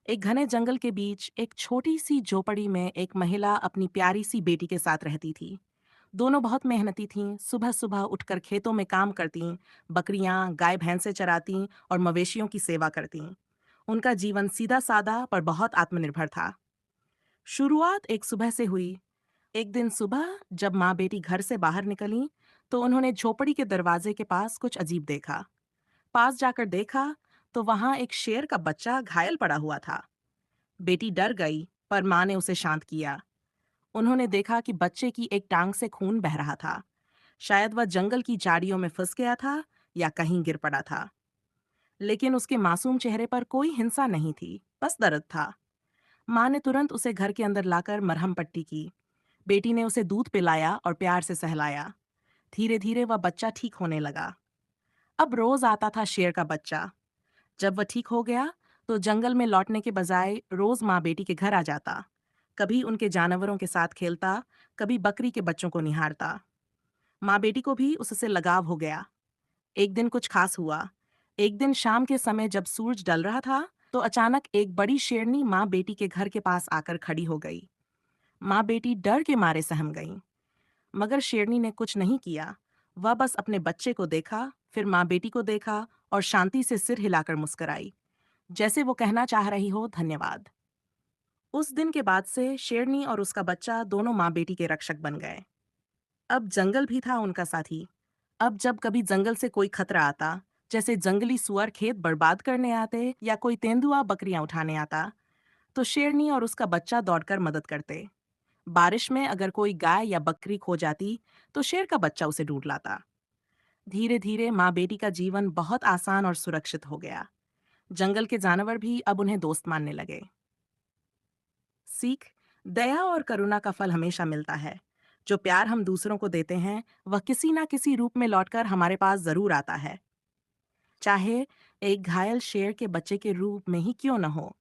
एक घने जंगल के बीच एक छोटी सी झोपड़ी में एक महिला अपनी प्यारी सी बेटी के साथ रहती थी। दोनों बहुत मेहनती थीं, सुबह सुबह उठकर खेतों में काम करतीं, बकरियां, गाय भैंसे चरातीं और मवेशियों की सेवा करतीं। उनका जीवन सीधा सादा पर बहुत आत्मनिर्भर था। शुरुआत एक सुबह से हुई। एक दिन सुबह जब माँ बेटी घर से बाहर निकलीं, तो उन्होंने झोपड़ी के दरवाजे के पास कुछ अजीब देखा। पास जाकर देखा तो वहां एक शेर का बच्चा घायल पड़ा हुआ था। बेटी डर गई, पर माँ ने उसे शांत किया। उन्होंने देखा कि बच्चे की एक टांग से खून बह रहा था। शायद वह जंगल की झाड़ियों में फंस गया था या कहीं गिर पड़ा था। लेकिन उसके मासूम चेहरे पर कोई हिंसा नहीं थी, बस दर्द था। माँ ने तुरंत उसे घर के अंदर लाकर मरहम पट्टी की। बेटी ने उसे दूध पिलाया और प्यार से सहलाया। धीरे धीरे वह बच्चा ठीक होने लगा। अब रोज आता था शेर का बच्चा। जब वह ठीक हो गया, तो जंगल में लौटने के बजाय रोज माँ बेटी के घर आ जाता। कभी उनके जानवरों के साथ खेलता, कभी बकरी के बच्चों को निहारता। माँ बेटी को भी उससे लगाव हो गया। एक दिन कुछ खास हुआ। एक दिन शाम के समय जब सूरज ढल रहा था, तो अचानक एक बड़ी शेरनी माँ बेटी के घर के पास आकर खड़ी हो गई। माँ बेटी डर के मारे सहम गईं, मगर शेरनी ने कुछ नहीं किया। वह बस अपने बच्चे को देखा, फिर माँ बेटी को देखा और शांति से सिर हिलाकर मुस्कुराई, जैसे वो कहना चाह रही हो, धन्यवाद। उस दिन के बाद से शेरनी और उसका बच्चा दोनों माँ बेटी के रक्षक बन गए। अब जंगल भी था उनका साथी। अब जब कभी जंगल से कोई खतरा आता, जैसे जंगली सुअर खेत बर्बाद करने आते या कोई तेंदुआ बकरियां उठाने आता, तो शेरनी और उसका बच्चा दौड़कर मदद करते। बारिश में अगर कोई गाय या बकरी खो जाती, तो शेर का बच्चा उसे ढूंढ लाता। धीरे धीरे माँ बेटी का जीवन बहुत आसान और सुरक्षित हो गया। जंगल के जानवर भी अब उन्हें दोस्त मानने लगे। सीख: दया और करुणा का फल हमेशा मिलता है। जो प्यार हम दूसरों को देते हैं, वह किसी ना किसी रूप में लौटकर हमारे पास जरूर आता है, चाहे एक घायल शेर के बच्चे के रूप में ही क्यों न हो।